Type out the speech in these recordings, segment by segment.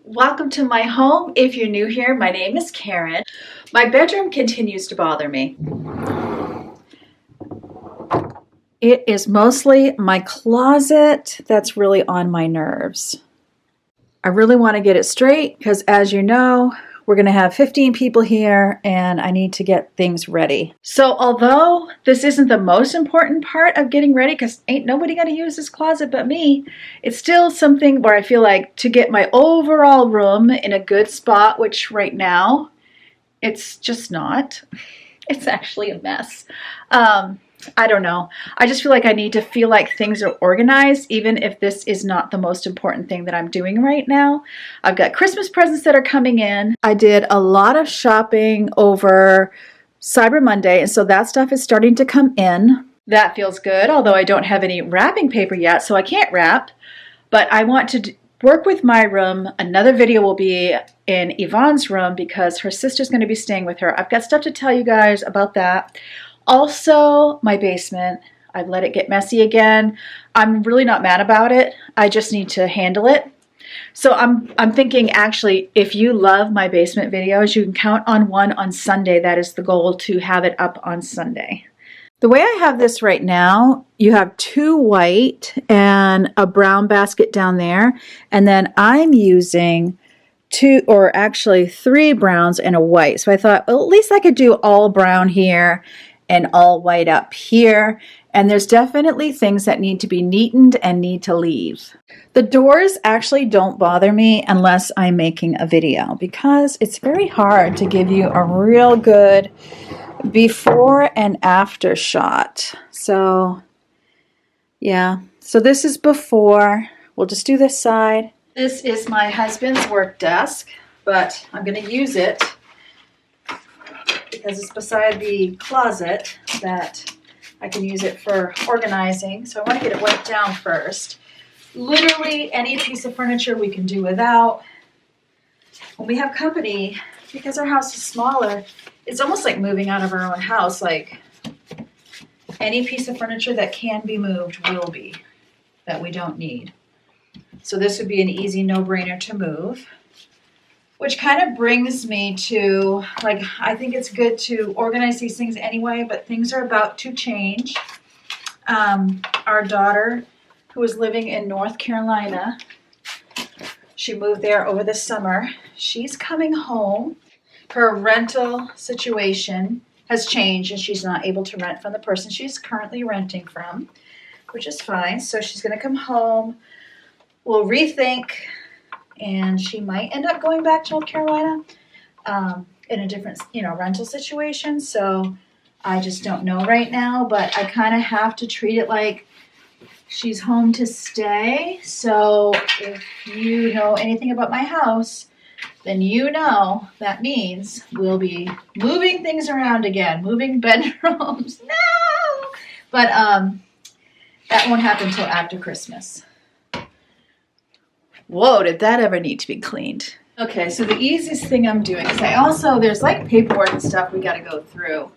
Welcome to my home. If you're new here, my name is Karen. My bedroom continues to bother me. It is mostly my closet that's really on my nerves. I really want to get it straight because, as you know, we're going to have 15 people here and I need to get things ready. So although this isn't the most important part of getting ready, because ain't nobody going to use this closet but me, it's still something where I feel like to get my overall room in a good spot, which right now it's just not. It's actually a mess. I don't know. I just feel like I need to feel like things are organized, even if this is not the most important thing that I'm doing right now. I've got Christmas presents that are coming in. I did a lot of shopping over Cyber Monday, and so that stuff is starting to come in. That feels good, although I don't have any wrapping paper yet, so I can't wrap. But I want to work with my room. Another video will be in Yvonne's room because her sister's going to be staying with her. I've got stuff to tell you guys about that. Also, my basement, I've let it get messy again. I'm really not mad about it. I just need to handle it. So I'm thinking, actually, if you love my basement videos, you can count on one on Sunday. That is the goal, to have it up on Sunday. The way I have this right now, you have 2 white and a brown basket down there. And then I'm using 2, or actually 3 browns and a white. So I thought, well, at least I could do all brown here and all white up here. And there's definitely things that need to be neatened and need to leave. The doors actually don't bother me unless I'm making a video, because it's very hard to give you a real good before and after shot. So yeah, so this is before. We'll just do this side. This is my husband's work desk, but I'm going to use it because it's beside the closet that I can use it for organizing. So I want to get it wiped down first. Literally any piece of furniture we can do without. When we have company, because our house is smaller, it's almost like moving out of our own house. Like, any piece of furniture that can be moved will be, that we don't need. So this would be an easy no-brainer to move. Which kind of brings me to, like, I think it's good to organize these things anyway, but things are about to change. Our daughter, who was living in North Carolina, she moved there over the summer. She's coming home. Her rental situation has changed, and she's not able to rent from the person she's currently renting from, which is fine. So she's going to come home. We'll rethink. And she might end up going back to North Carolina in a different, rental situation. So I just don't know right now, but I kind of have to treat it like she's home to stay. So if you know anything about my house, then you know that means we'll be moving things around again, moving bedrooms. No! But that won't happen until after Christmas. Whoa, did that ever need to be cleaned? Okay, so the easiest thing I'm doing is there's like paperwork and stuff we got to go through.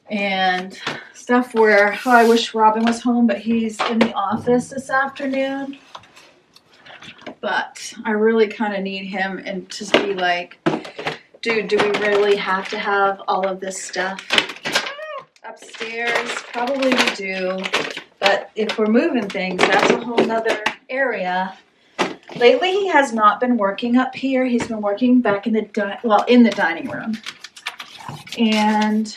And stuff where, I wish Robin was home, but he's in the office this afternoon. But I really kind of need him and to be like, dude, do we really have to have all of this stuff upstairs? Probably we do. But if we're moving things, that's a whole nother area. Lately, he has not been working up here. He's been working back in the dining room. And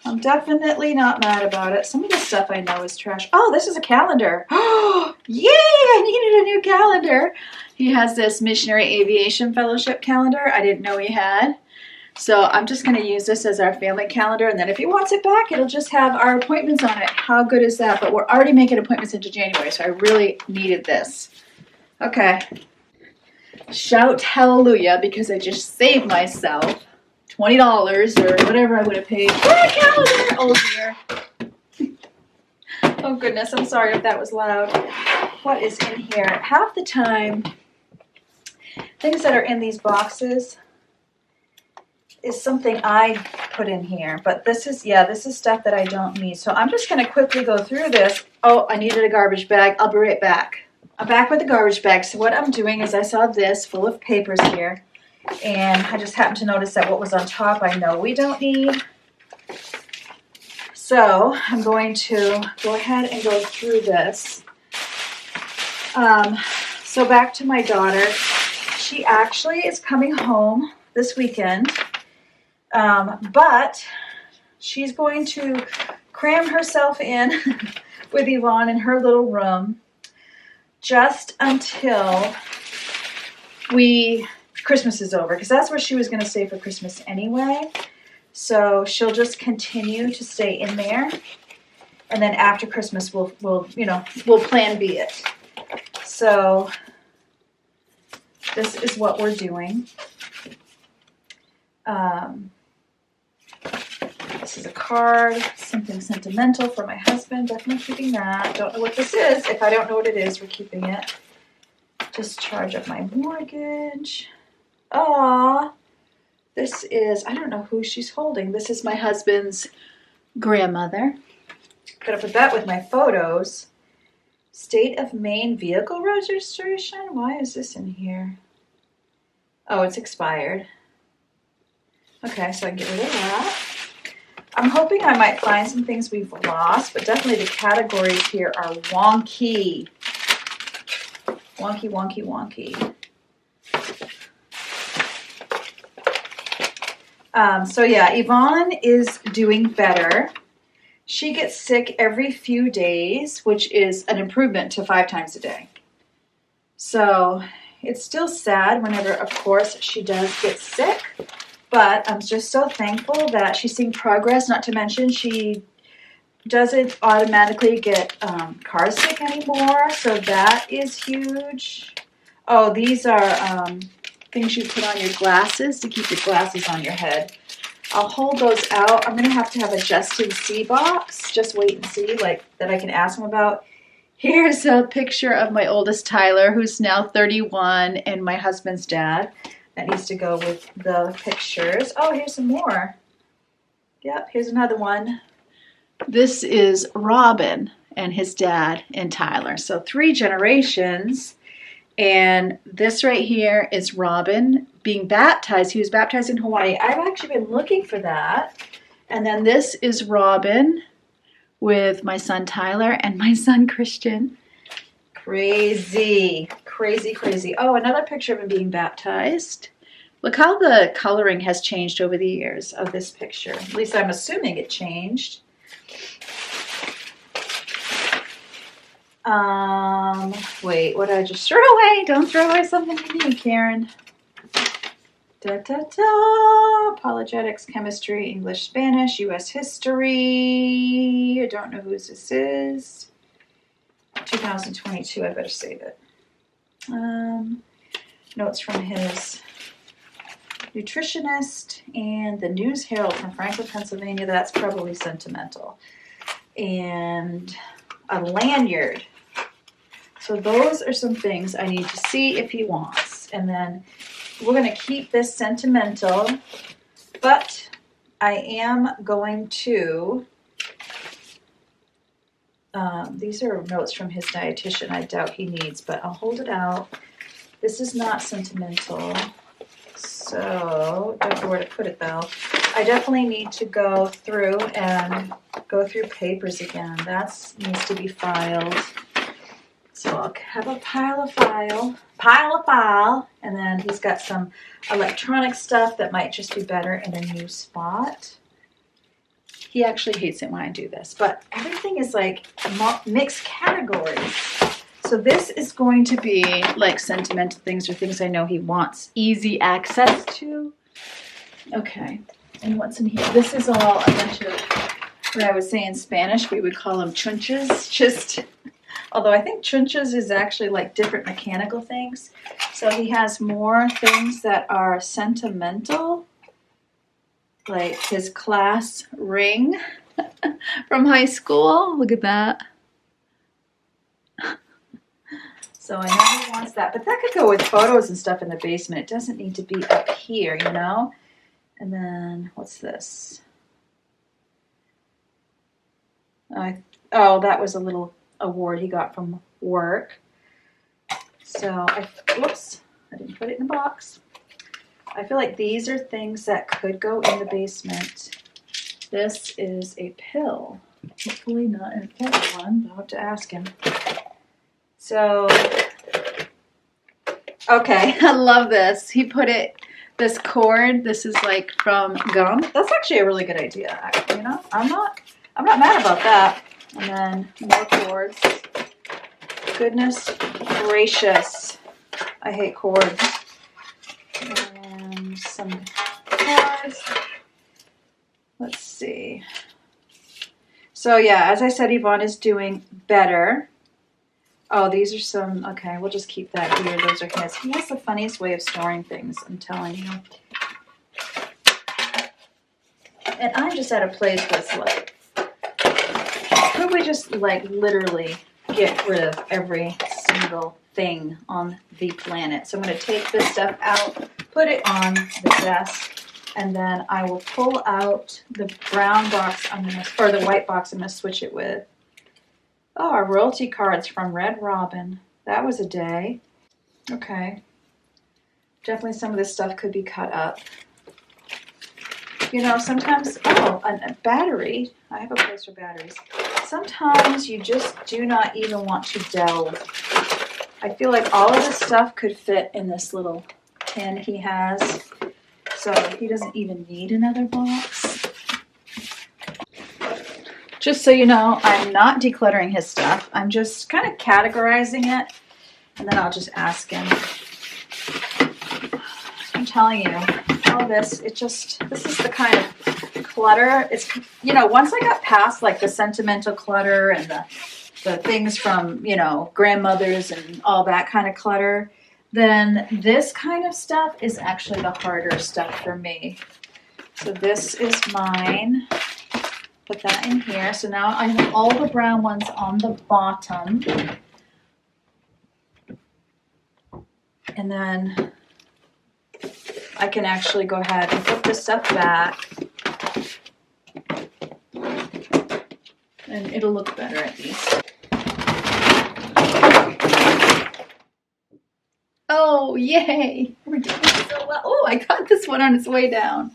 I'm definitely not mad about it. Some of the stuff I know is trash. Oh, this is a calendar. Oh, yay! I needed a new calendar. He has this Missionary Aviation Fellowship calendar I didn't know he had. So I'm just going to use this as our family calendar, and then if he wants it back, it'll just have our appointments on it. How good is that? But we're already making appointments into January, so I really needed this. Okay. Shout hallelujah, because I just saved myself $20 or whatever I would have paid for a calendar. Oh dear. Oh goodness, I'm sorry if that was loud. What is in here? Half the time, things that are in these boxes is something I put in here, but this is stuff that I don't need. So I'm just going to quickly go through this. Oh, I needed a garbage bag. I'll be right back. I'm back with the garbage bag. So what I'm doing is I saw this full of papers here, and I just happened to notice that what was on top I know we don't need. So I'm going to go ahead and go through this. So back to my daughter. She actually is coming home this weekend, but she's going to cram herself in with Yvonne in her little room just until Christmas is over, because that's where she was going to stay for Christmas anyway. So she'll just continue to stay in there, and then after Christmas we'll plan B it. So this is what we're doing. This is a card, something sentimental for my husband. Definitely keeping that. Don't know what this is. If I don't know what it is, we're keeping it. Discharge of my mortgage. Aww. This is, I don't know who she's holding. This is my husband's grandmother. Gonna put that with my photos. State of Maine vehicle registration. Why is this in here? Oh, it's expired. Okay, so I can get rid of that. I'm hoping I might find some things we've lost, but definitely the categories here are wonky. Wonky, wonky, wonky. So yeah, Yvonne is doing better. She gets sick every few days, which is an improvement to 5 times a day. So it's still sad whenever, of course, she does get sick. But I'm just so thankful that she's seeing progress, not to mention she doesn't automatically get car sick anymore. So that is huge. Oh, these are things you put on your glasses to keep your glasses on your head. I'll hold those out. I'm going to have a Justin C box. Just wait and see, like, that I can ask him about. Here's a picture of my oldest Tyler, who's now 31, and my husband's dad. That needs to go with the pictures. Oh, here's some more. Yep, here's another one. This is Robin and his dad and Tyler. So 3 generations. And this right here is Robin being baptized. He was baptized in Hawaii. I've actually been looking for that. And then this is Robin with my son Tyler and my son Christian. Crazy, crazy, crazy. Oh, another picture of him being baptized. Look how the coloring has changed over the years of this picture. At least I'm assuming it changed. Wait, what did I just throw away? Don't throw away something you need, Karen. Apologetics, chemistry, English, Spanish, U.S. history. I don't know whose this is. 2022, I better save it. Notes from his nutritionist and the News Herald from Franklin, Pennsylvania. That's probably sentimental. And a lanyard. So those are some things I need to see if he wants. And then we're going to keep this sentimental, but I am going to, these are notes from his dietitian. I doubt he needs, but I'll hold it out. This is not sentimental, so don't know where to put it though. I definitely need to go through papers again. That needs to be filed. So I'll have a pile of file, and then he's got some electronic stuff that might just be better in a new spot. He actually hates it when I do this, but everything is like mixed categories. So this is going to be like sentimental things or things I know he wants easy access to. Okay, and what's in here? This is all a bunch of what I would say in Spanish, we would call them chunches. Although I think chunches is actually like different mechanical things. So he has more things that are sentimental, like his class ring from high school. Look at that. So I know he wants that, but that could go with photos and stuff in the basement. It doesn't need to be up here, you know? And then what's this? Oh, that was a little award he got from work. So, whoops, I didn't put it in a box. I feel like these are things that could go in the basement. This is a pill. Hopefully not an important one. I'll have to ask him. So, okay, I love this. He put this cord. This is like from gum. That's actually a really good idea. You know, I'm not mad about that. And then more cords. Goodness gracious, I hate cords. And some cords. Let's see. So yeah, as I said, Yvonne is doing better. Oh, these are some, okay, we'll just keep that here. Those are his. He has the funniest way of storing things, I'm telling you. And I'm just at a place that's like, could we just like literally get rid of every single thing on the planet? So I'm going to take this stuff out, put it on the desk, and then I will pull out the brown box, or the white box I'm going to switch it with. Oh, our royalty cards from Red Robin. That was a day. Okay. Definitely some of this stuff could be cut up. You know, sometimes, a battery. I have a place for batteries. Sometimes you just do not even want to delve. I feel like all of this stuff could fit in this little tin he has. So he doesn't even need another box. Just so you know, I'm not decluttering his stuff. I'm just kind of categorizing it, and then I'll just ask him. I'm telling you, all this, this is the kind of clutter. It's, you know, once I got past like the sentimental clutter and the things from, you know, grandmothers and all that kind of clutter, then this kind of stuff is actually the harder stuff for me. So this is mine. Put that in here. So now I have all the brown ones on the bottom. And then I can actually go ahead and put this stuff back. And it'll look better at least. Oh, yay! We're doing so well. Oh, I got this one on its way down.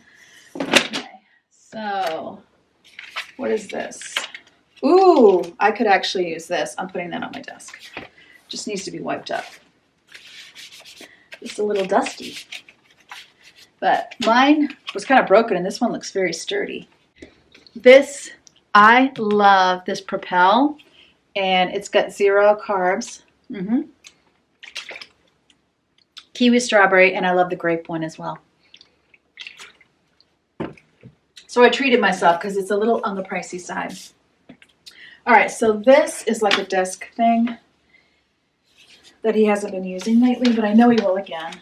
Okay, so what is this? Ooh, I could actually use this. I'm putting that on my desk. Just needs to be wiped up. It's a little dusty. But mine was kind of broken, and this one looks very sturdy. I love this Propel, and it's got 0 carbs. Kiwi strawberry, and I love the grape one as well. So I treated myself because it's a little on the pricey side. All right, so this is like a desk thing that he hasn't been using lately, but I know he will again.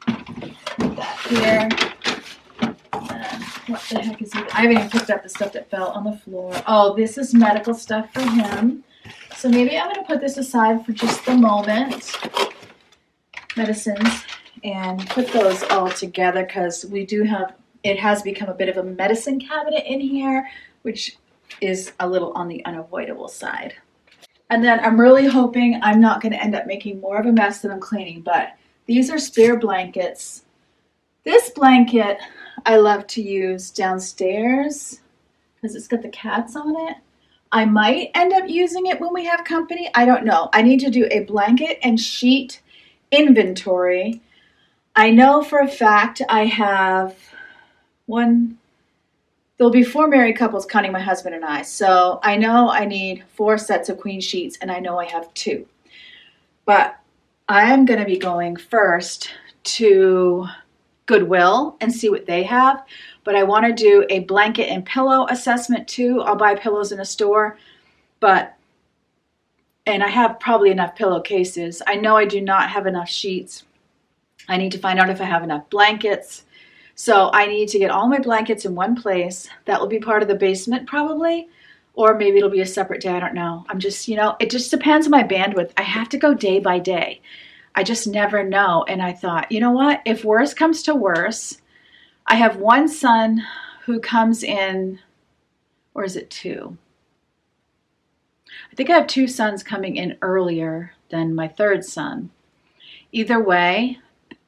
Put that here. And what the heck is it? I haven't even picked up the stuff that fell on the floor. Oh, this is medical stuff for him. So maybe I'm going to put this aside for just the moment. Medicines, and put those all together because it has become a bit of a medicine cabinet in here, which is a little on the unavoidable side. And then I'm really hoping I'm not going to end up making more of a mess than I'm cleaning, but these are spare blankets. This blanket I love to use downstairs because it's got the cats on it. I might end up using it when we have company. I don't know. I need to do a blanket and sheet inventory. I know for a fact I have there'll be 4 married couples counting my husband and I. So I know I need 4 sets of queen sheets, and I know I have 2. But I am going to be going first to Goodwill and see what they have. But I want to do a blanket and pillow assessment too. I'll buy pillows in a store, and I have probably enough pillowcases. I know I do not have enough sheets. I need to find out if I have enough blankets. So I need to get all my blankets in one place. That will be part of the basement probably, or maybe it'll be a separate day. I don't know. I'm just, it just depends on my bandwidth. I have to go day by day. I just never know. And I thought, you know what? If worse comes to worse, I have one son who comes in, or is it 2? I think I have 2 sons coming in earlier than my 3rd son. either way,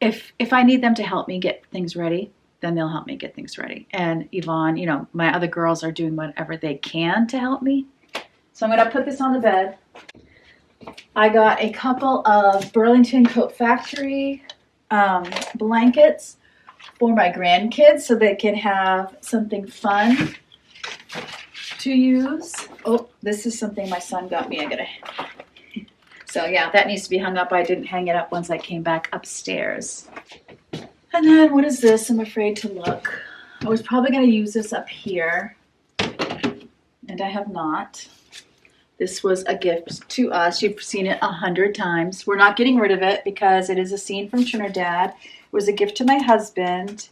if I need them to help me get things ready, then they'll help me get things ready. And Yvonne, you know, my other girls are doing whatever they can to help me. So I'm going to put this on the bed. I got a couple of Burlington Coat Factory blankets for my grandkids so they can have something fun to use. Oh, this is something my son got me. So yeah, that needs to be hung up. I didn't hang it up once I came back upstairs. And then what is this? I'm afraid to look. I was probably going to use this up here, and I have not. This was a gift to us. You've seen it 100 times. We're not getting rid of it because it is a scene from Trinidad. It was a gift to my husband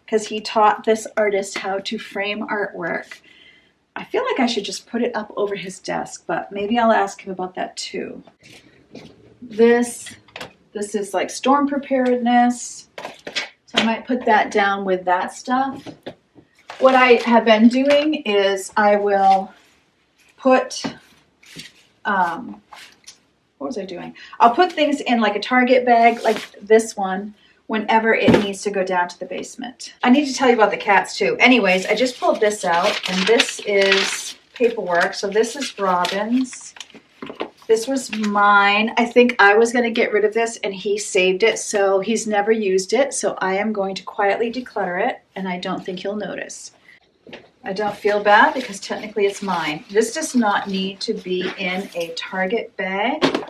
because he taught this artist how to frame artwork. I feel like I should just put it up over his desk, but maybe I'll ask him about that too. This is like storm preparedness. So I might put that down with that stuff. What I have been doing is I will put, what was I doing? I'll put things in like a Target bag, like this one, whenever it needs to go down to the basement. I need to tell you about the cats too. Anyways, I just pulled this out, and this is paperwork. So this is Robin's. This was mine. I think I was going to get rid of this, and he saved it, so he's never used it. So I am going to quietly declutter it, and I don't think he'll notice. I don't feel bad because technically it's mine. This does not need to be in a Target bag.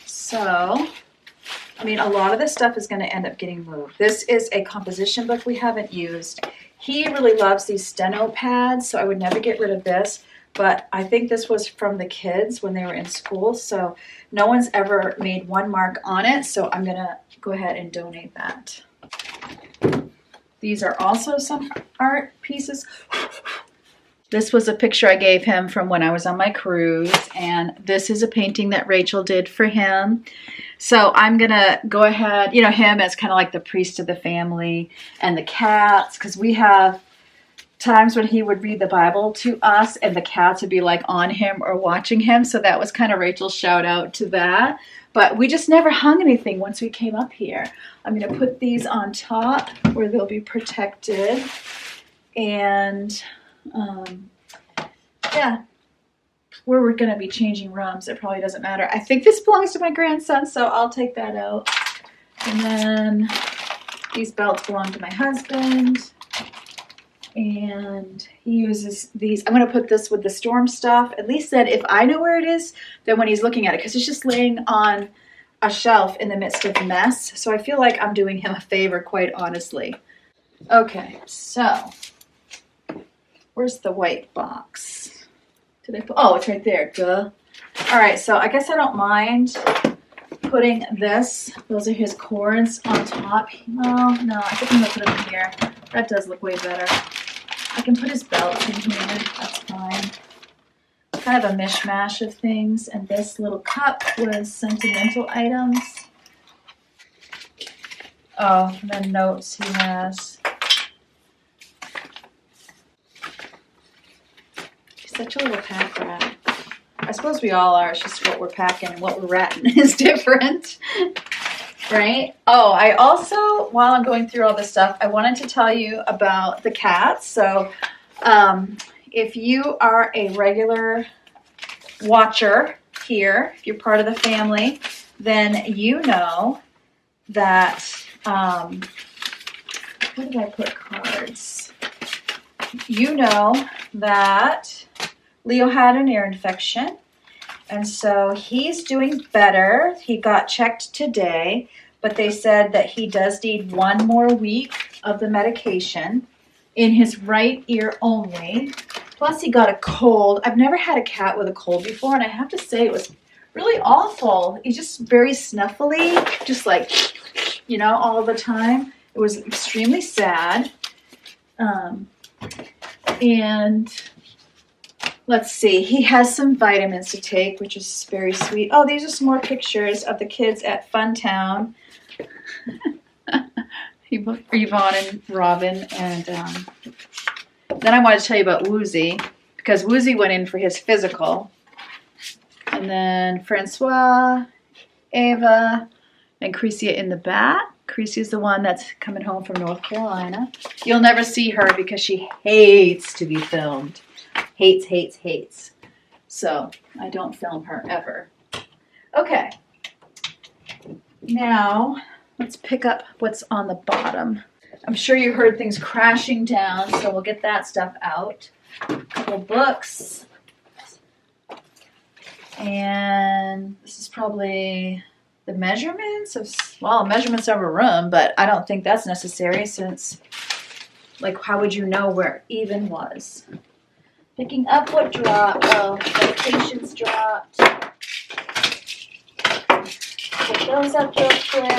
So, I mean, a lot of this stuff is going to end up getting moved. This is a composition book we haven't used. He really loves these steno pads, so I would never get rid of this. But I think this was from the kids when they were in school, so no one's ever made one mark on it, so I'm going to go ahead and donate that. These are also some art pieces. This was a picture I gave him from when I was on my cruise, and this is a painting that Rachel did for him. So I'm going to go ahead, you know, him as kind of like the priest of the family, and the cats, because we have times when he would read the Bible to us and the cats would be like on him or watching him. So that was kind of Rachel's shout out to that. But we just never hung anything once we came up here. I'm going to put these on top where they'll be protected. And yeah, where we're going to be changing rooms, it probably doesn't matter. I think this belongs to my grandson, so I'll take that out. And then these belts belong to my husband. And he uses these. I'm going to put this with the storm stuff. At least that if I know where it is, then when he's looking at it, because it's just laying on a shelf in the midst of mess. So I feel like I'm doing him a favor, quite honestly. Okay, so where's the white box? Did I put? Oh, it's right there. Duh. All right, so I guess I don't mind putting this. Those are his cords on top. Oh, no, I think I'm going to put them in here. That does look way better. I can put his belt in here. That's fine. Kind of a mishmash of things. And this little cup was sentimental items. Oh, and then notes he has. He's such a little pack rat. I suppose we all are. It's just what we're packing and what we're ratting is different. Right? Oh, I also, while I'm going through all this stuff, I wanted to tell you about the cats. So if you are a regular watcher here, if you're part of the family, then you know that, where did I put cards? You know that Leo had an ear infection. And so he's doing better. He got checked today, but they said that he does need 1 more week of the medication in his right ear only. Plus he got a cold. I've never had a cat with a cold before, and I have to say it was really awful. He's just very snuffly, just like, you know, all the time. It was extremely sad. And let's see, he has some vitamins to take, which is very sweet. Oh, these are some more pictures of the kids at Funtown. Yvonne and Robin. And then I wanted to tell you about Woozy, because Woozy went in for his physical. And then Francois, Ava and Crecia in the back. Crecia's the one that's coming home from North Carolina. You'll never see her because she hates to be filmed. Hates, hates, hates. So I don't film her ever. Okay. Now let's pick up what's on the bottom. I'm sure you heard things crashing down, so we'll get that stuff out. A couple books. And this is probably the measurements of, well, measurements of a room, but I don't think that's necessary since, like, how would you know where even was? Picking up what dropped. Oh, medications dropped. Pick those up real quick.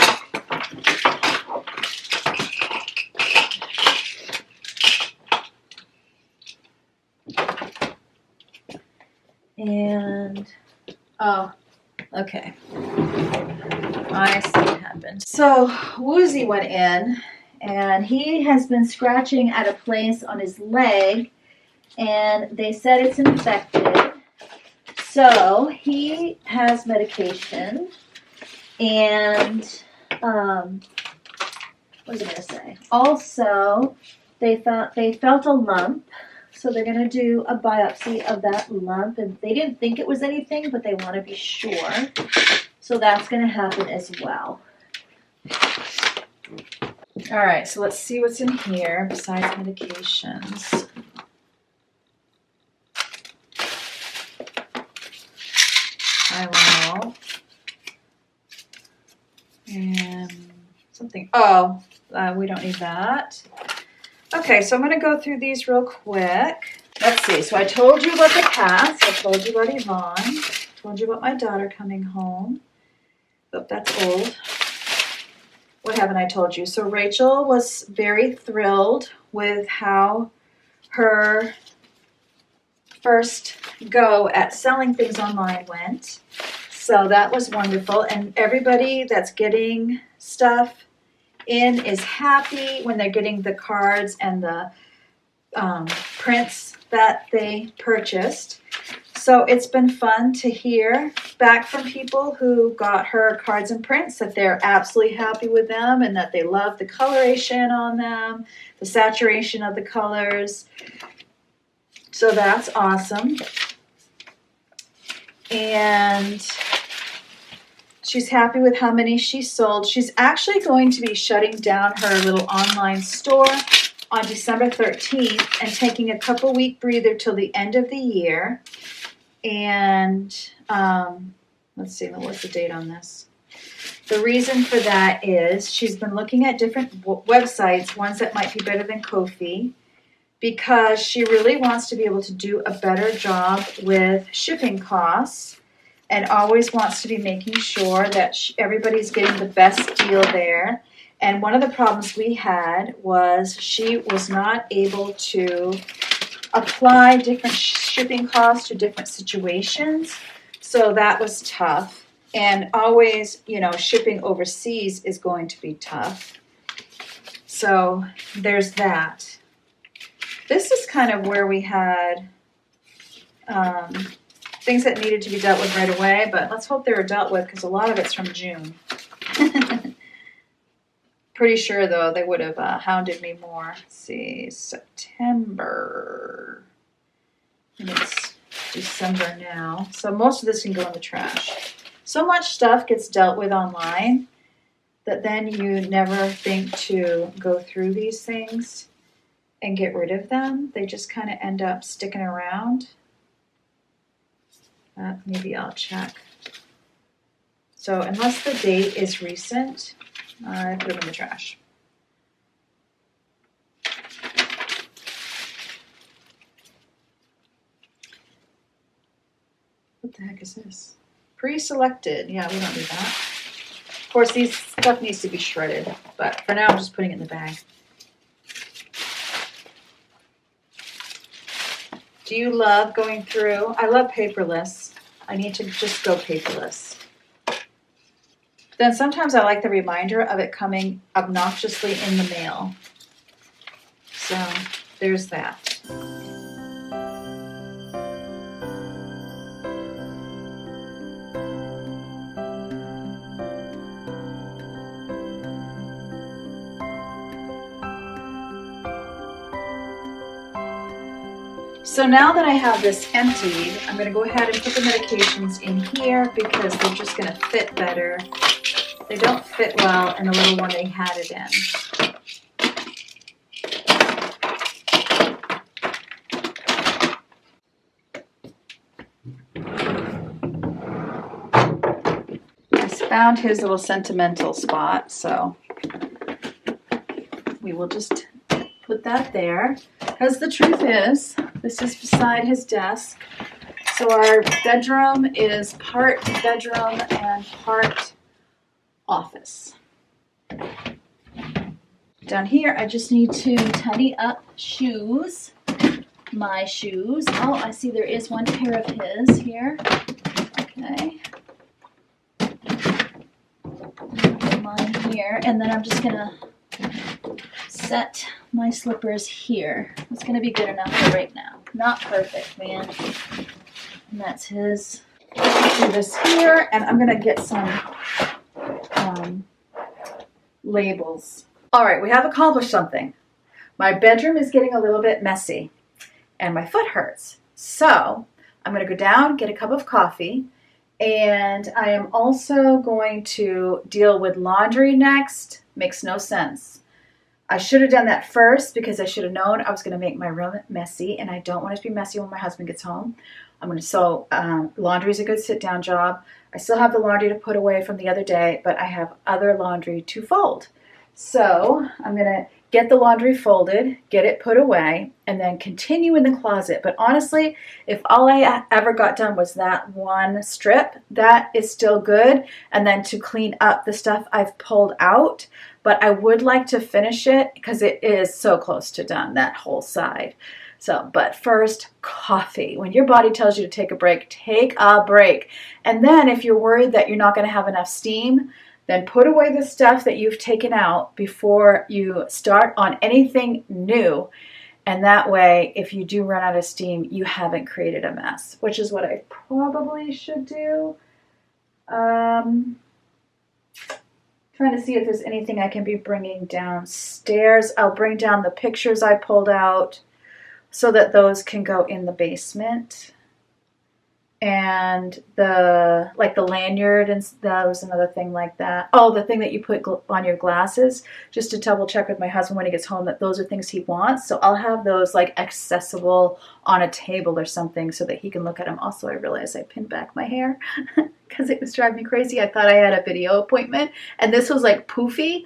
And, oh, okay. I see what happened. So, Woozy went in, and he has been scratching at a place on his leg, and they said it's infected. So, he has medication, and, what was I going to say? Also, they felt a lump. So they're going to do a biopsy of that lump, and they didn't think it was anything, but they want to be sure. So that's going to happen as well. All right, so let's see what's in here besides medications. Tylenol. And something. Oh, we don't need that. Okay, so I'm going to go through these real quick. Let's see. So I told you about the cats. I told you about Yvonne. I told you about my daughter coming home. Oh, that's old. What haven't I told you? So Rachel was very thrilled with how her first go at selling things online went. So that was wonderful. And everybody that's getting stuff in is happy when they're getting the cards and the prints that they purchased. So it's been fun to hear back from people who got her cards and prints that they're absolutely happy with them and that they love the coloration on them, the saturation of the colors. So that's awesome. And she's happy with how many she sold. She's actually going to be shutting down her little online store on December 13th and taking a couple week breather till the end of the year. And let's see, what's the date on this? The reason for that is she's been looking at different websites, ones that might be better than Ko-fi, because she really wants to be able to do a better job with shipping costs and always wants to be making sure that everybody's getting the best deal there. And one of the problems we had was she was not able to apply different shipping costs to different situations. So that was tough. And always, you know, shipping overseas is going to be tough. So there's that. This is kind of where we had things that needed to be dealt with right away, but let's hope they were dealt with because a lot of it's from June. Pretty sure, though, they would have hounded me more. Let's see, September. And it's December now. So most of this can go in the trash. So much stuff gets dealt with online that then you never think to go through these things and get rid of them. They just kind of end up sticking around. Maybe I'll check. So unless the date is recent, I put them in the trash. What the heck is this? Pre-selected. Yeah, we don't need that. Of course, these stuff needs to be shredded, but for now I'm just putting it in the bag. Do you love going through? I love paperless. I need to just go paperless. Then sometimes I like the reminder of it coming obnoxiously in the mail. So there's that. So now that I have this emptied, I'm going to go ahead and put the medications in here because they're just going to fit better. They don't fit well in the little one they had it in. I found his little sentimental spot, so we will just put that there. Because the truth is, this is beside his desk. So our bedroom is part bedroom and part office. Down here, I just need to tidy up shoes. My shoes. Oh, I see there is one pair of his here. Okay. Put mine here, and then I'm just gonna set my slippers here. It's gonna be good enough for right now. Not perfect, man. And that's his. Do this here, and I'm gonna get some labels. All right, we have accomplished something. My bedroom is getting a little bit messy, and my foot hurts. So I'm gonna go down, get a cup of coffee, and I am also going to deal with laundry next. Makes no sense. I should have done that first because I should have known I was going to make my room messy, and I don't want it to be messy when my husband gets home. Laundry is a good sit-down job. I still have the laundry to put away from the other day, but I have other laundry to fold. So I'm going to get the laundry folded, get it put away, and then continue in the closet. But honestly, if all I ever got done was that one strip, that is still good. And then to clean up the stuff I've pulled out. But I would like to finish it because it is so close to done, that whole side. So, but first, coffee. When your body tells you to take a break, take a break. And then if you're worried that you're not going to have enough steam, then put away the stuff that you've taken out before you start on anything new. And that way, if you do run out of steam, you haven't created a mess, which is what I probably should do. Trying to see if there's anything I can be bringing downstairs. I'll bring down the pictures I pulled out so that those can go in the basement. And the lanyard, and that was another thing like that. Oh, the thing that you put on your glasses, just to double check with my husband when he gets home that those are things he wants. So I'll have those like accessible on a table or something so that he can look at them. Also, I realized I pinned back my hair because it was driving me crazy. I thought I had a video appointment, and this was like poofy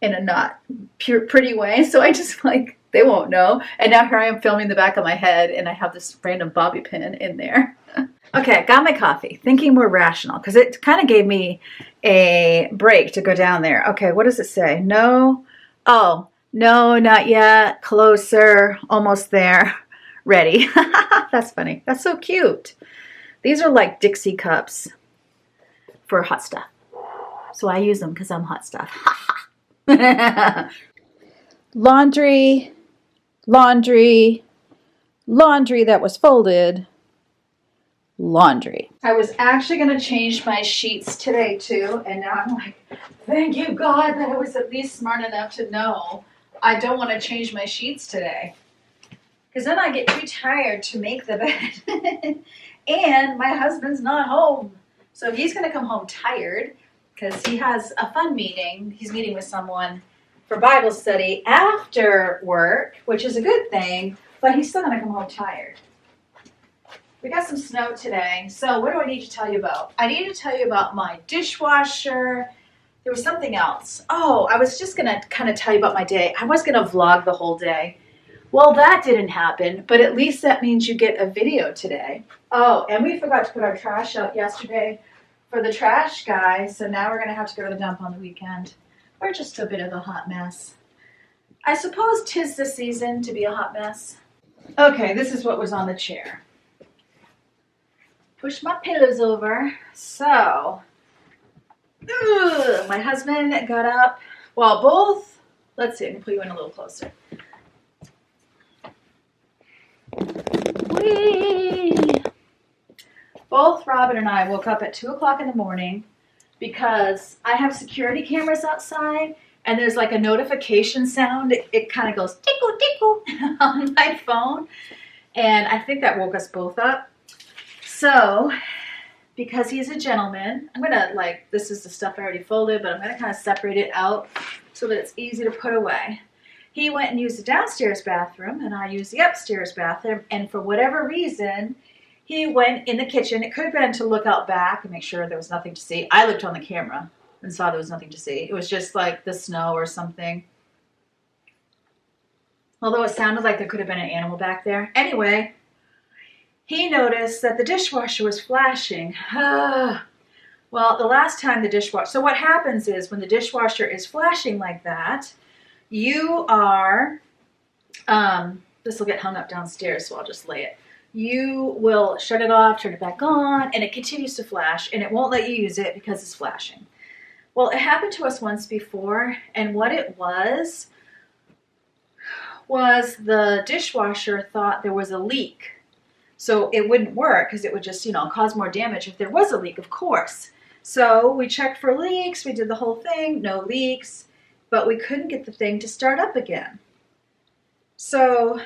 in a not pretty way. So I just like, they won't know. And now here I am filming the back of my head, and I have this random bobby pin in there. Okay, got my coffee, thinking more rational, because it kind of gave me a break to go down there. Okay, what does it say? No. Oh, no, not yet. Closer. Almost there. Ready. That's funny. That's so cute. These are like Dixie cups for hot stuff. So I use them because I'm hot stuff. Laundry, laundry, laundry that was folded. Laundry. I was actually going to change my sheets today too, and now I'm like, thank you God that I was at least smart enough to know I don't want to change my sheets today, because then I get too tired to make the bed. And my husband's not home, so he's going to come home tired because he has a fun meeting. He's meeting with someone for Bible study after work, which is a good thing, but he's still going to come home tired. We got some snow today, so what do I need to tell you about? I need to tell you about my dishwasher. There was something else. Oh, I was just going to kind of tell you about my day. I was going to vlog the whole day. Well, that didn't happen, but at least that means you get a video today. Oh, and we forgot to put our trash out yesterday for the trash guy, so now we're going to have to go to the dump on the weekend. We're just a bit of a hot mess. I suppose 'tis the season to be a hot mess. Okay, this is what was on the chair. Push my pillows over. So, my husband got up. Well, both, let's see, I can put you in a little closer. Whee! Both Robin and I woke up at 2 o'clock in the morning because I have security cameras outside, and there's like a notification sound. It kind of goes tickle, tickle on my phone. And I think that woke us both up. So, because he's a gentleman, I'm gonna, like, this is the stuff I already folded, but I'm gonna kind of separate it out so that it's easy to put away. He went and used the downstairs bathroom, and I used the upstairs bathroom, and for whatever reason, he went in the kitchen. It could have been to look out back and make sure there was nothing to see. I looked on the camera and saw there was nothing to see. It was just like the snow or something. Although it sounded like there could have been an animal back there. Anyway, he noticed that the dishwasher was flashing. Well, the last time the dishwasher... So what happens is when the dishwasher is flashing like that, you are... this will get hung up downstairs, so I'll just lay it. You will shut it off, turn it back on, and it continues to flash, and it won't let you use it because it's flashing. Well, it happened to us once before, and what it was the dishwasher thought there was a leak. So it wouldn't work because it would just, cause more damage if there was a leak, of course. So we checked for leaks, we did the whole thing, no leaks, but we couldn't get the thing to start up again. So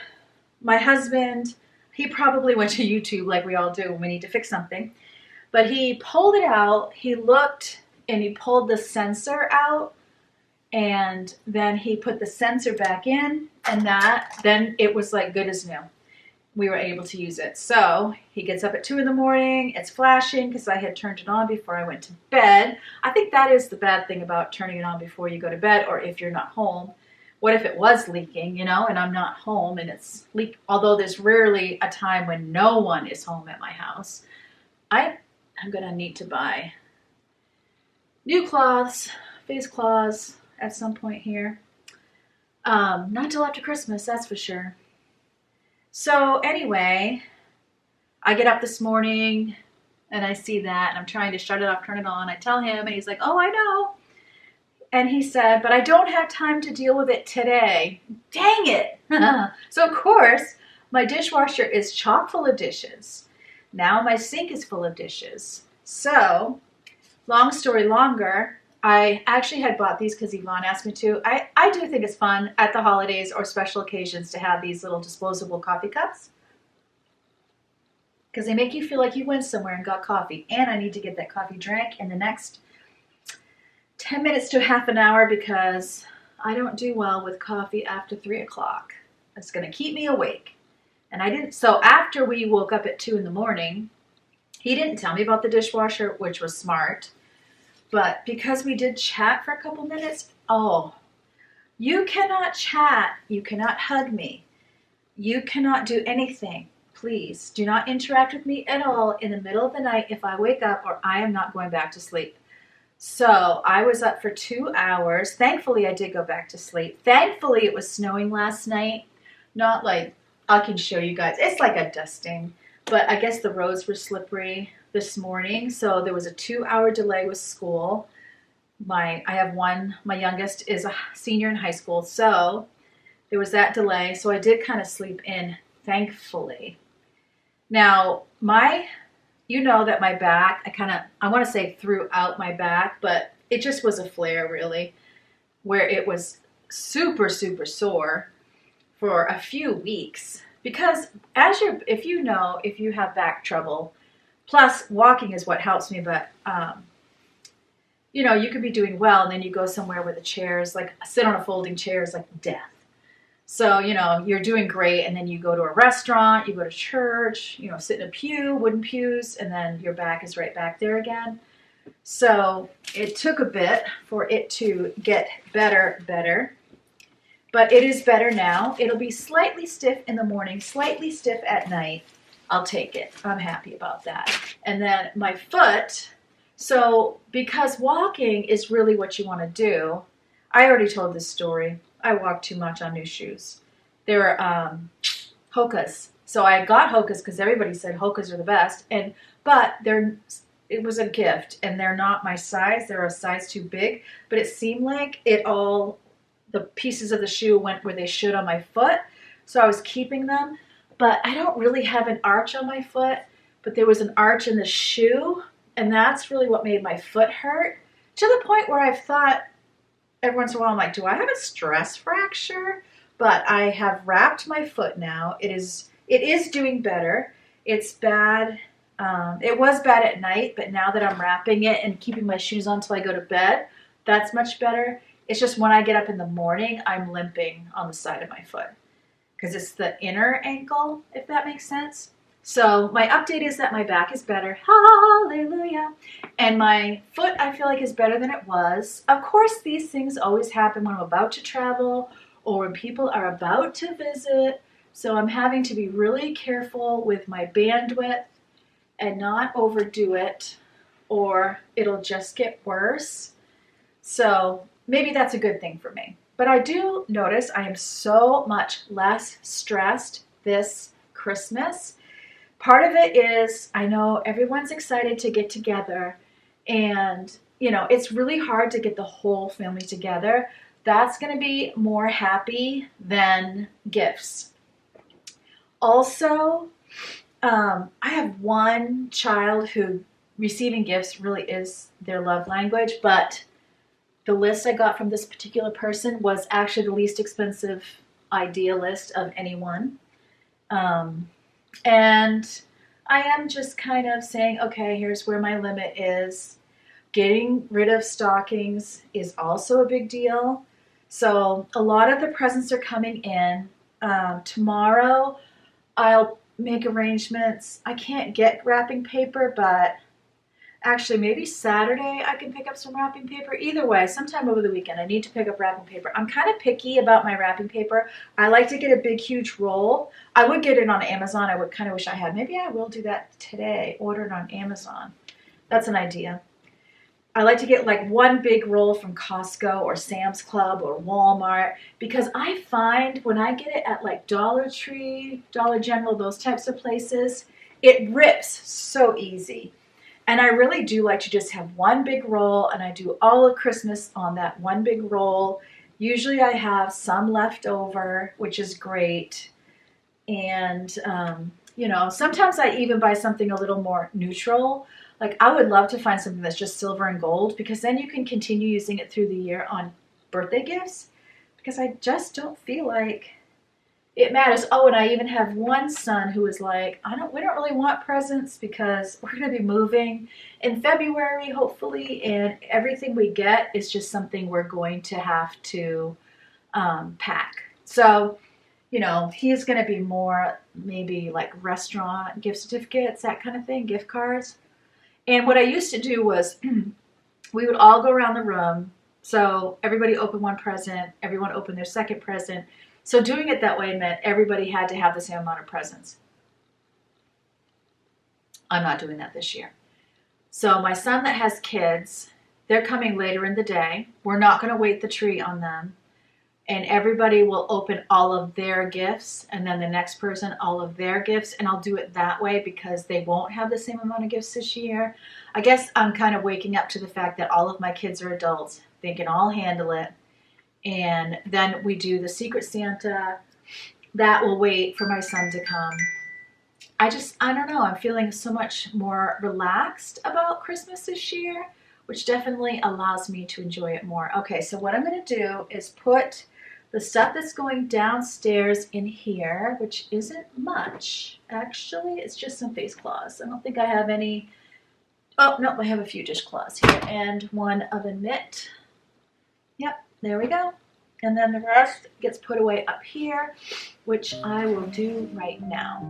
my husband, he probably went to YouTube like we all do when we need to fix something, but he pulled it out, he looked, and he pulled the sensor out, and then he put the sensor back in, and then it was like good as new. We were able to use it. So he gets up at 2 in the morning, it's flashing because I had turned it on before I went to bed. I think that is the bad thing about turning it on before you go to bed, or if you're not home. What if it was leaking, and I'm not home and it's leak? Although there's rarely a time when no one is home at my house. I'm going to need to buy new cloths, face cloths at some point here. Not till after Christmas, that's for sure. So anyway, I get up this morning and I see that and I'm trying to shut it off, turn it on. I tell him and he's like, oh, I know. And he said, but I don't have time to deal with it today. Dang it. So of course, my dishwasher is chock full of dishes. Now my sink is full of dishes. So, long story longer, I actually had bought these because Yvonne asked me to. I do think it's fun at the holidays or special occasions to have these little disposable coffee cups, because they make you feel like you went somewhere and got coffee. And I need to get that coffee drank in the next 10 minutes to half an hour because I don't do well with coffee after 3 o'clock. It's going to keep me awake. And I didn't. So after we woke up at 2 in the morning, he didn't tell me about the dishwasher, which was smart. But because we did chat for a couple minutes, you cannot chat, you cannot hug me, you cannot do anything. Please do not interact with me at all in the middle of the night if I wake up, or I am not going back to sleep. So I was up for 2 hours. Thankfully, I did go back to sleep. Thankfully, it was snowing last night. Not like, I can show you guys. It's like a dusting. But I guess the roads were slippery this morning, so there was a 2-hour delay with school. My youngest is a senior in high school, so there was that delay. So I did kind of sleep in, thankfully. Now, that my back, I want to say throughout my back, but it just was a flare really, where it was super, super sore for a few weeks. Because if you have back trouble, plus walking is what helps me, but you could be doing well and then you go somewhere where the chairs, like sit on a folding chair is like death. So, you're doing great and then you go to a restaurant, you go to church, sit in a pew, wooden pews, and then your back is right back there again. So it took a bit for it to get better. But it is better now. It'll be slightly stiff in the morning, slightly stiff at night. I'll take it. I'm happy about that. And then my foot. So because walking is really what you want to do, I already told this story. I walk too much on new shoes. They were Hokas. So I got Hokas because everybody said Hokas are the best. But it was a gift, and they're not my size. They're a size too big. But it seemed like the pieces of the shoe went where they should on my foot, so I was keeping them. But I don't really have an arch on my foot, but there was an arch in the shoe, and that's really what made my foot hurt, to the point where I've thought every once in a while, I'm like, do I have a stress fracture? But I have wrapped my foot now. It It is doing better. It's bad. It was bad at night, but now that I'm wrapping it and keeping my shoes on until I go to bed, that's much better. It's just when I get up in the morning, I'm limping on the side of my foot because it's the inner ankle, if that makes sense. So my update is that my back is better. Hallelujah. And my foot, I feel like, is better than it was. Of course, these things always happen when I'm about to travel or when people are about to visit. So I'm having to be really careful with my bandwidth and not overdo it, or it'll just get worse. So maybe that's a good thing for me. But I do notice I am so much less stressed this Christmas. Part of it is I know everyone's excited to get together, and it's really hard to get the whole family together. That's going to be more happy than gifts. Also, I have one child who receiving gifts really is their love language, but the list I got from this particular person was actually the least expensive idea list of anyone. And I am just kind of saying, okay, here's where my limit is. Getting rid of stockings is also a big deal. So a lot of the presents are coming in. Tomorrow I'll make arrangements. I can't get wrapping paper, but actually maybe Saturday I can pick up some wrapping paper. Either way, sometime over the weekend I need to pick up wrapping paper. I'm kind of picky about my wrapping paper. I like to get a big, huge roll. I would get it on Amazon. I would kind of wish I had. Maybe I will do that today. Order it on Amazon. That's an idea. I like to get like one big roll from Costco or Sam's Club or Walmart, because I find when I get it at like Dollar Tree, Dollar General, those types of places, it rips so easy. And I really do like to just have one big roll, and I do all of Christmas on that one big roll. Usually I have some left over, which is great. And, sometimes I even buy something a little more neutral. Like I would love to find something that's just silver and gold, because then you can continue using it through the year on birthday gifts, because I just don't feel like it matters. Oh, and I even have one son who is like, we don't really want presents because we're going to be moving in February, hopefully, and everything we get is just something we're going to have to pack. So, he's going to be more maybe like restaurant gift certificates, that kind of thing, gift cards. And what I used to do was we would all go around the room. So everybody opened one present, everyone opened their second present. So doing it that way meant everybody had to have the same amount of presents. I'm not doing that this year. So my son that has kids, they're coming later in the day. We're not going to wait the tree on them. And everybody will open all of their gifts, and then the next person all of their gifts. And I'll do it that way because they won't have the same amount of gifts this year. I guess I'm kind of waking up to the fact that all of my kids are adults. They can all handle it. And then we do the Secret Santa. That will wait for my son to come. I don't know. I'm feeling so much more relaxed about Christmas this year, which definitely allows me to enjoy it more. Okay, so what I'm going to do is put the stuff that's going downstairs in here, which isn't much. Actually, it's just some face cloths. I don't think I have any. Oh, no, I have a few dishcloths here and one oven mitt. Yep, there we go. And then the rest gets put away up here, which I will do right now.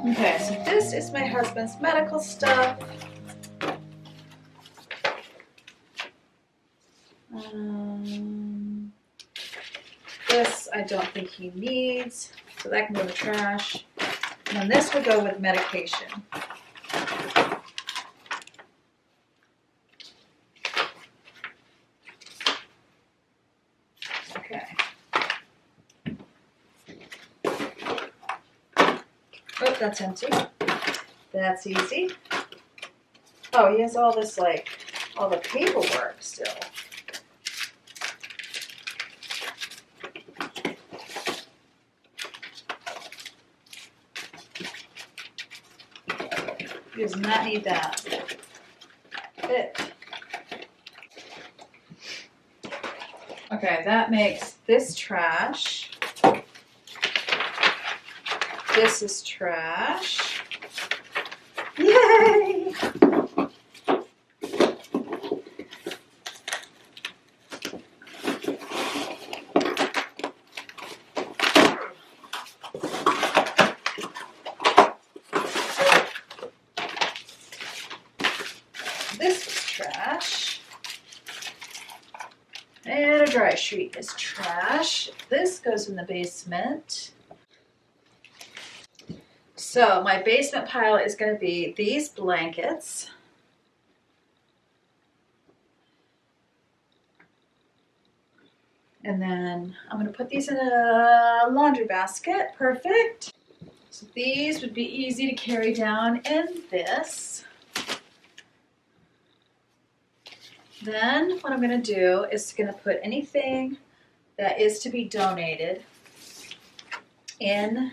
Okay, so this is my husband's medical stuff. This I don't think he needs, so that can go in the trash. And then this would go with medication. Okay. Oh, that's empty. That's easy. Oh, he has all this, like, all the paperwork still. He does not need that. It. Okay, that makes this trash. This is trash. Yay! This is trash. And a dry sheet is trash. This goes in the basement. So my basement pile is going to be these blankets. And then I'm going to put these in a laundry basket. Perfect. So these would be easy to carry down in this. Then what I'm going to do is going to put anything that is to be donated in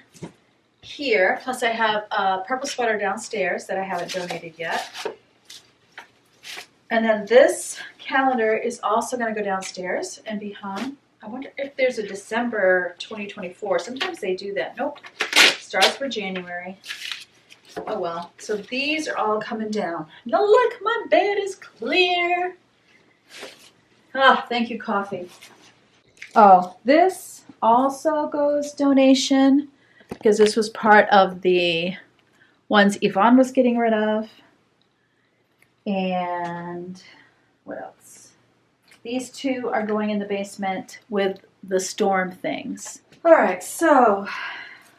here. Plus I have a purple sweater downstairs that I haven't donated yet. And then this calendar is also going to go downstairs and be hung. I wonder if there's a December 2024. Sometimes they do that. Nope. Starts for January. Oh well. So these are all coming down. No, look, my bed is clear. Ah, thank you, coffee. Oh, this also goes donation because this was part of the ones Yvonne was getting rid of. And what else? These two are going in the basement with the storm things. All right, so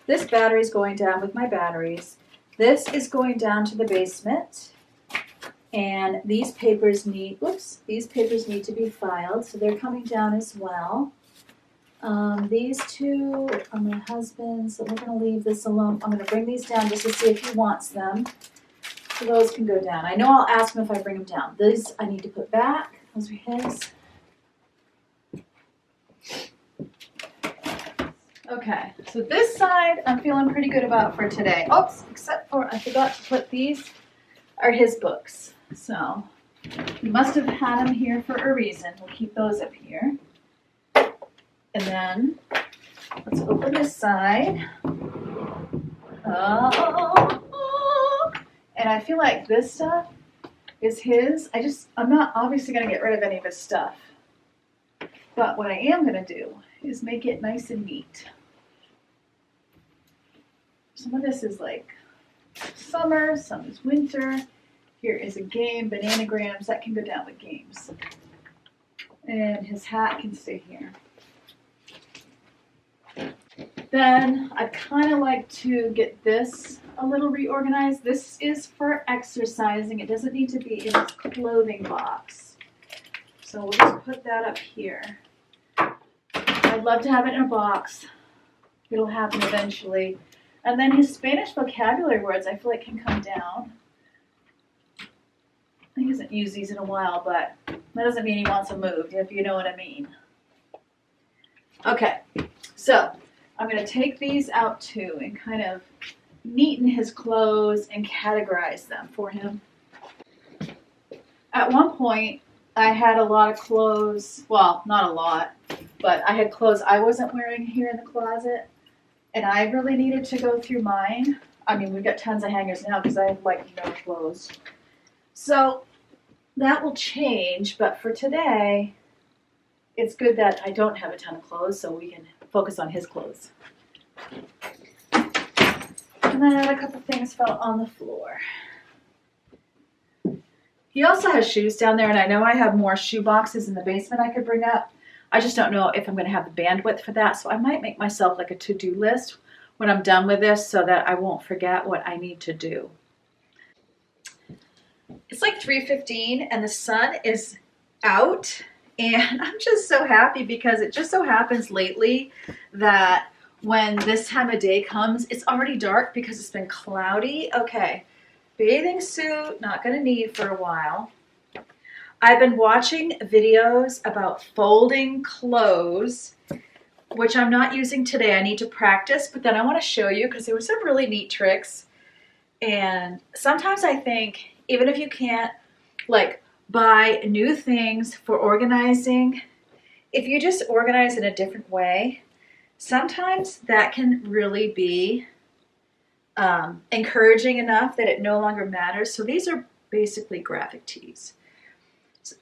this battery is going down with my batteries. This is going down to the basement. And these papers need, these papers need to be filed, so they're coming down as well. These two are my husband's, so we're going to leave this alone. I'm going to bring these down just to see if he wants them. So those can go down. I know I'll ask him if I bring them down. These I need to put back. Those are his. Okay, so this side I'm feeling pretty good about for today. Oops, except for I forgot to put these are his books. So he must have had them here for a reason. We'll keep those up here. And then let's open this side. Oh, and I feel like this stuff is his. I'm not obviously going to get rid of any of his stuff. But what I am going to do is make it nice and neat. Some of this is like summer, some is winter. Here is a game, bananagrams, that can go down with games. And his hat can stay here. Then I'd kind of like to get this a little reorganized. This is for exercising. It doesn't need to be in a clothing box. So we'll just put that up here. I'd love to have it in a box. It'll happen eventually. And then his Spanish vocabulary words I feel like can come down. He hasn't used these in a while, but that doesn't mean he wants them moved, if you know what I mean. Okay, so I'm going to take these out too and kind of neaten his clothes and categorize them for him. At one point, I had a lot of clothes, well, not a lot, but I had clothes I wasn't wearing here in the closet, and I really needed to go through mine. I mean, we've got tons of hangers now because I have like no clothes. So that will change, but for today, it's good that I don't have a ton of clothes so we can focus on his clothes. And then a couple things fell on the floor. He also has shoes down there, and I know I have more shoe boxes in the basement I could bring up. I just don't know if I'm going to have the bandwidth for that, so I might make myself like a to-do list when I'm done with this so that I won't forget what I need to do. It's like 3:15 and the sun is out, and I'm just so happy because it just so happens lately that when this time of day comes, it's already dark because it's been cloudy. Okay. Bathing suit, not going to need for a while. I've been watching videos about folding clothes, which I'm not using today. I need to practice, but then I want to show you because there were some really neat tricks. And sometimes I think, even if you can't like buy new things for organizing, if you just organize in a different way, sometimes that can really be encouraging enough that it no longer matters. So these are basically graphic tees.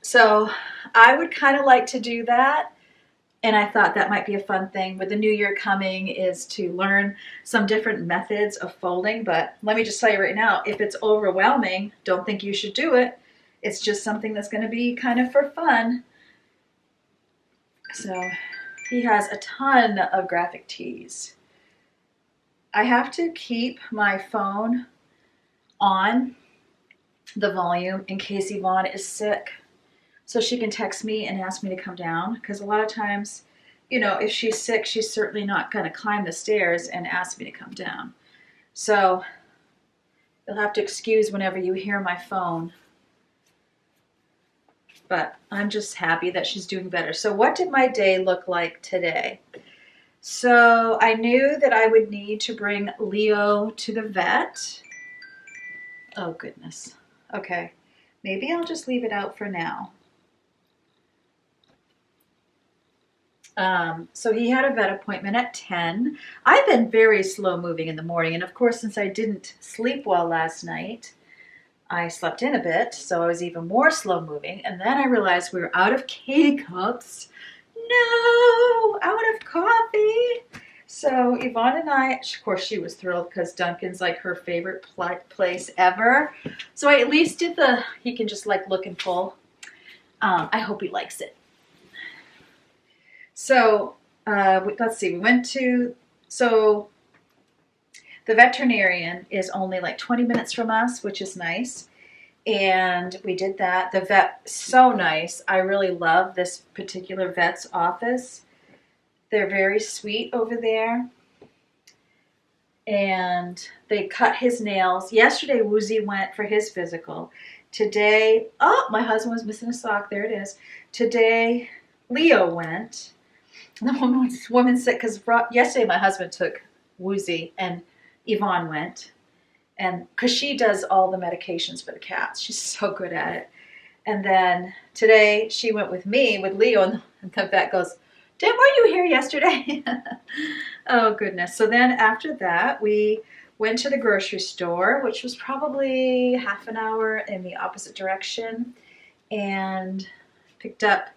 So I would kind of like to do that. And I thought that might be a fun thing with the new year coming, is to learn some different methods of folding. But let me just tell you right now, if it's overwhelming, don't think you should do it. It's just something that's going to be kind of for fun. So he has a ton of graphic tees. I have to keep my phone on the volume in case Yvonne is sick, so she can text me and ask me to come down, because a lot of times, you know, if she's sick, she's certainly not going to climb the stairs and ask me to come down. So you'll have to excuse whenever you hear my phone. But I'm just happy that she's doing better. So what did my day look like today? So I knew that I would need to bring Leo to the vet. Oh, goodness. Okay. Maybe I'll just leave it out for now. So he had a vet appointment at 10. I've been very slow moving in the morning. And of course, since I didn't sleep well last night, I slept in a bit. So I was even more slow moving. And then I realized we were out of K-cups. No, out of coffee. So Yvonne and I, of course, she was thrilled because Dunkin's like her favorite place ever. So I at least did he can just like look and pull. I hope he likes it. So let's see, so the veterinarian is only like 20 minutes from us, which is nice. And we did that. The vet, so nice. I really love this particular vet's office. They're very sweet over there. And they cut his nails. Yesterday, Woozy went for his physical. Today, oh, my husband was missing a sock. There it is. Today, Leo went. The woman's sick because yesterday my husband took Woozy and Yvonne went. And because she does all the medications for the cats. She's so good at it. And then today she went with me, with Leo, and the vet goes, "Dad, were you here yesterday?" Oh, goodness. So then after that, we went to the grocery store, which was probably half an hour in the opposite direction, and picked up,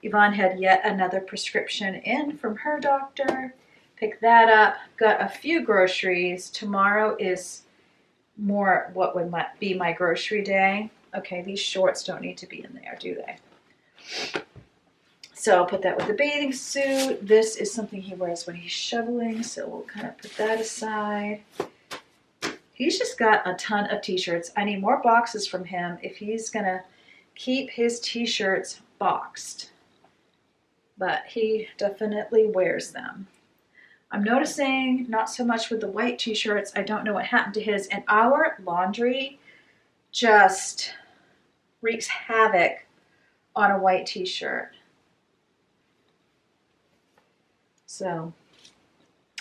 Yvonne had yet another prescription in from her doctor. Picked that up, got a few groceries. Tomorrow is more what would be my grocery day. Okay, these shorts don't need to be in there, do they? So I'll put that with the bathing suit. This is something he wears when he's shoveling, so we'll kind of put that aside. He's just got a ton of t-shirts. I need more boxes from him if he's going to keep his t-shirts boxed. But he definitely wears them. I'm noticing not so much with the white t-shirts. I don't know what happened to his. And our laundry just wreaks havoc on a white t-shirt. So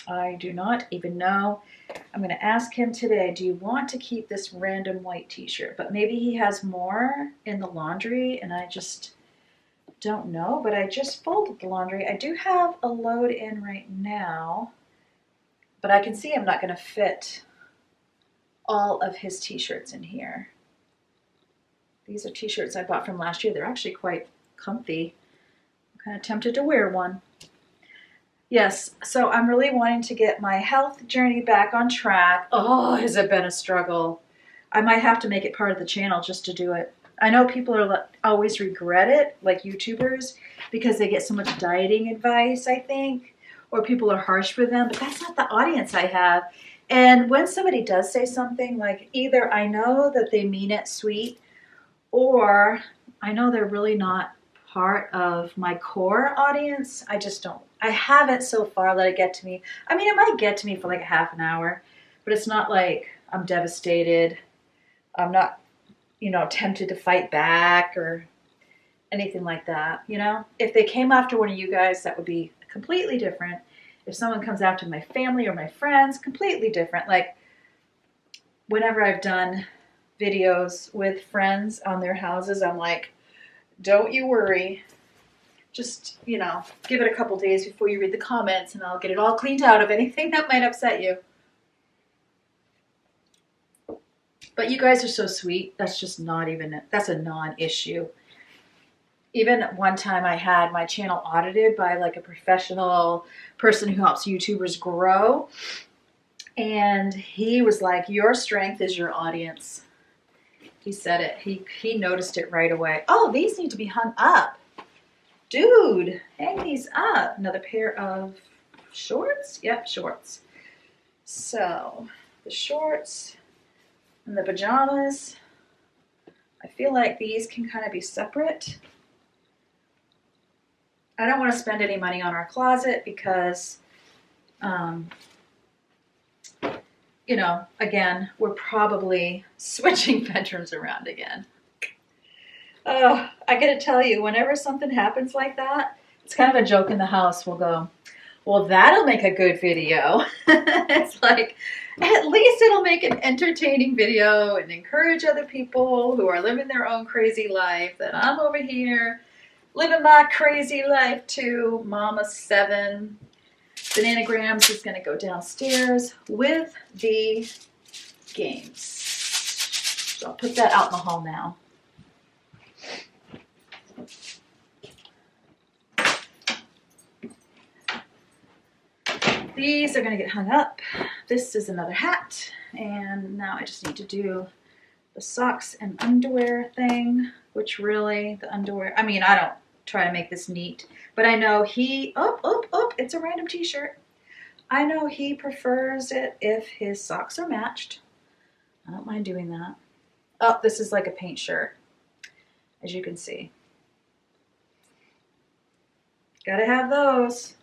I do not even know. I'm going to ask him today, do you want to keep this random white t-shirt? But maybe he has more in the laundry and I just don't know. But I just folded the laundry. I do have a load in right now, but I can see I'm not going to fit all of his t-shirts in here. These are t-shirts I bought from last year. They're actually quite comfy. I'm kind of tempted to wear one. Yes, so I'm really wanting to get my health journey back on track. Oh, has it been a struggle? I might have to make it part of the channel just to do it. I know people are always regret it, like YouTubers, because they get so much dieting advice, I think, or people are harsh with them, but that's not the audience I have. And when somebody does say something, like either I know that they mean it sweet, or I know they're really not part of my core audience. I just don't. I haven't so far let it get to me. I mean, it might get to me for like a half an hour, but it's not like I'm devastated. I'm not, tempted to fight back or anything like that. If they came after one of you guys, that would be completely different. If someone comes after my family or my friends, completely different. Like whenever I've done videos with friends on their houses, I'm like, don't you worry. Just, give it a couple days before you read the comments and I'll get it all cleaned out of anything that might upset you. But you guys are so sweet. That's just not even, that's a non-issue. Even one time I had my channel audited by like a professional person who helps YouTubers grow. And he was like, your strength is your audience. He said it. He noticed it right away. Oh, these need to be hung up. Dude, hang these up. Another pair of shorts? Yep, shorts. So, the shorts and the pajamas. I feel like these can kind of be separate. I don't want to spend any money on our closet because, again, we're probably switching bedrooms around again. Oh, I gotta tell you, whenever something happens like that, it's kind of a joke in the house. We'll go, well, that'll make a good video. It's like, at least it'll make an entertaining video and encourage other people who are living their own crazy life that I'm over here living my crazy life too. Mama 7. Bananagrams is going to go downstairs with the games. So I'll put that out in the hall now. These are going to get hung up. This is another hat. And now I just need to do the socks and underwear thing, which really, the underwear, I mean, I don't try to make this neat, but I know it's a random t-shirt. I know he prefers it if his socks are matched. I don't mind doing that. Oh, this is like a paint shirt, as you can see. Gotta have those.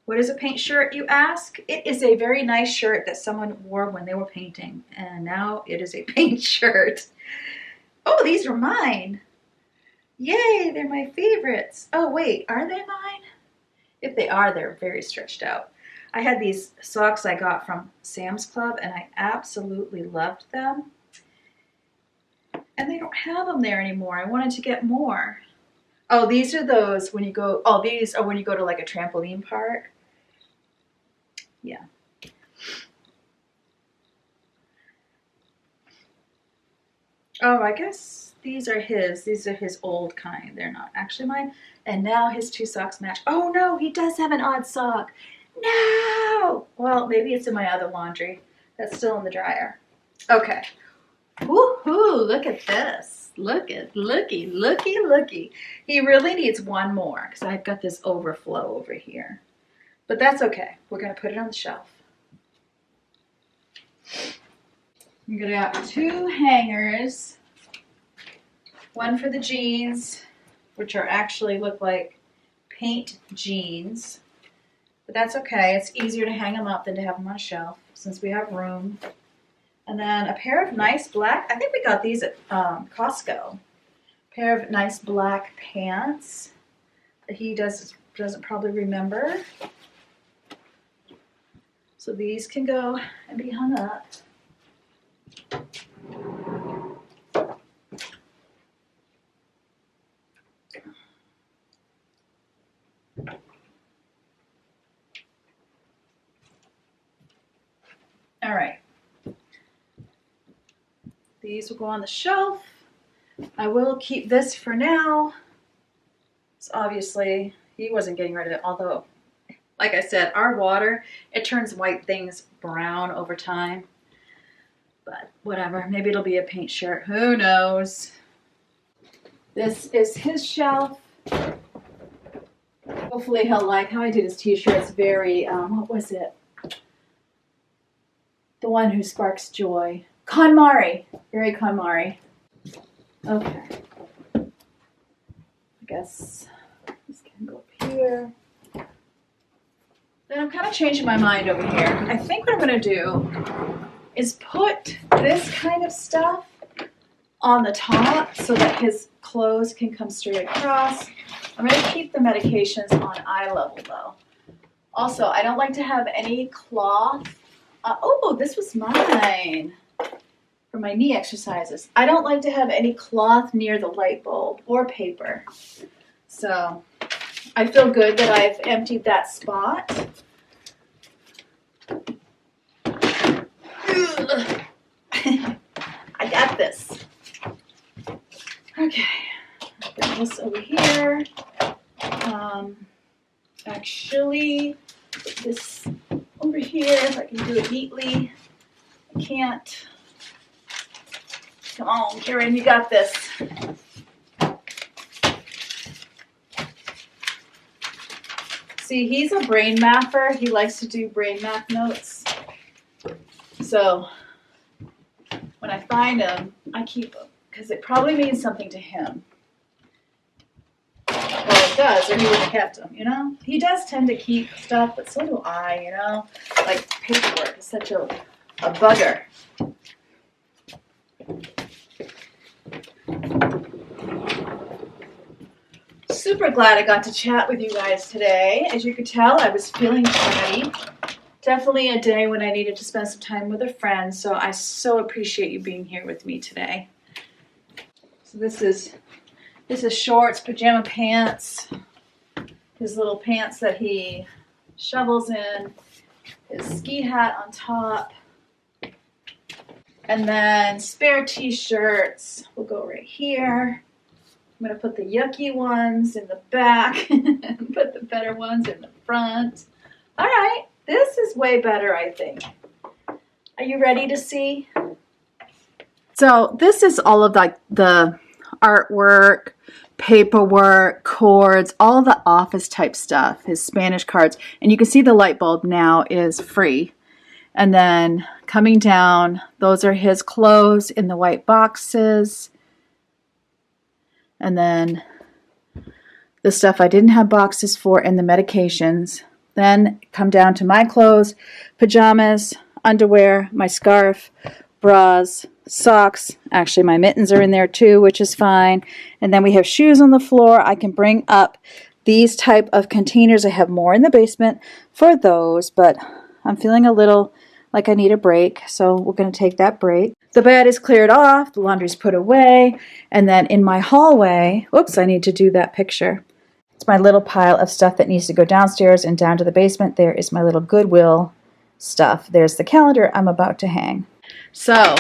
What is a paint shirt, you ask? It is a very nice shirt that someone wore when they were painting, and now it is a paint shirt. Oh, these are mine. Yay, they're my favorites. Oh, wait, are they mine? If they are, they're very stretched out. I had these socks I got from Sam's Club, and I absolutely loved them. And they don't have them there anymore. I wanted to get more. Oh, these are those when you go, these are when you go to like a trampoline park. Yeah. Oh, I guess these are his. These are his old kind. They're not actually mine. And now his 2 socks match. Oh no, he does have an odd sock. No! Well, maybe it's in my other laundry. That's still in the dryer. Okay. Woohoo! Look at this. Looky. He really needs one more because I've got this overflow over here. But that's okay. We're going to put it on the shelf. I'm going to have 2 hangers. One for the jeans, which are actually look like paint jeans. But that's okay. It's easier to hang them up than to have them on a shelf since we have room. And then a pair of nice black, I think we got these at Costco. A pair of nice black pants that he doesn't probably remember. So these can go and be hung up. All right. These will go on the shelf. I will keep this for now. So obviously he wasn't getting rid of it. Although, like I said, our water, it turns white things brown over time. But whatever, maybe it'll be a paint shirt. Who knows? This is his shelf. Hopefully he'll like how I did his t-shirt. It's very, what was it? The one who sparks joy. KonMari. Very KonMari. Okay. I guess this can go up here. Then I'm kind of changing my mind over here. I think what I'm going to do is put this kind of stuff on the top so that his clothes can come straight across. I'm going to keep the medications on eye level though. Also, I don't like to have any cloth. Oh, this was mine for my knee exercises. I don't like to have any cloth near the light bulb or paper. So I feel good that I've emptied that spot. I got this. Okay, bring this over here. Actually, put this over here if I can do it neatly. I can't. Come on, Karen, you got this. See, he's a brain mapper. He likes to do brain map notes. So when I find them, I keep them because it probably means something to him. Well, it does, or he would have kept them, you know? He does tend to keep stuff, but so do I, you know? Like paperwork is such a bugger. Super glad I got to chat with you guys today. As you could tell, I was feeling chatty. Definitely a day when I needed to spend some time with a friend, so I so appreciate you being here with me today. So this is shorts, pajama pants, his little pants that he shovels in, his ski hat on top, and then spare t-shirts will go right here. I'm going to put the yucky ones in the back and put the better ones in the front. All right, this is way better, I think. Are you ready to see? So this is all of like the artwork, paperwork, cords, all the office type stuff, his Spanish cards. And you can see the light bulb now is free. And then coming down, those are his clothes in the white boxes. And then the stuff I didn't have boxes for and the medications. Then come down to my clothes, pajamas, underwear, my scarf, bras, socks. Actually, my mittens are in there too, which is fine. And then we have shoes on the floor. I can bring up these type of containers. I have more in the basement for those, but I'm feeling a little like I need a break, so we're going to take that break. The bed is cleared off, the laundry's put away, and then in my hallway, whoops, I need to do that picture. It's my little pile of stuff that needs to go downstairs and down to the basement. There is my little Goodwill stuff. There's the calendar I'm about to hang. So,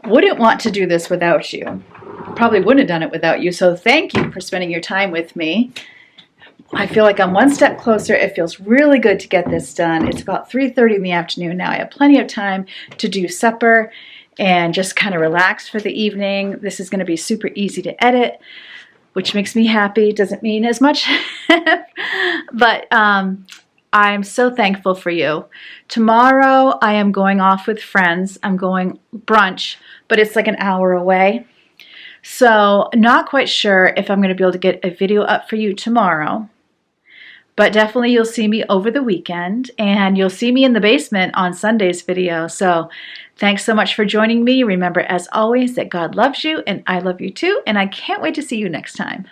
wouldn't want to do this without you. Probably wouldn't have done it without you, so thank you for spending your time with me. I feel like I'm one step closer. It feels really good to get this done. It's about 3:30 in the afternoon now. I have plenty of time to do supper and just kind of relax for the evening. This is going to be super easy to edit, which makes me happy. Doesn't mean as much, but I'm so thankful for you. Tomorrow I am going off with friends. I'm going brunch, but it's like an hour away. So not quite sure if I'm going to be able to get a video up for you tomorrow. But definitely you'll see me over the weekend, and you'll see me in the basement on Sunday's video. So thanks so much for joining me. Remember, as always, that God loves you and I love you too, and I can't wait to see you next time.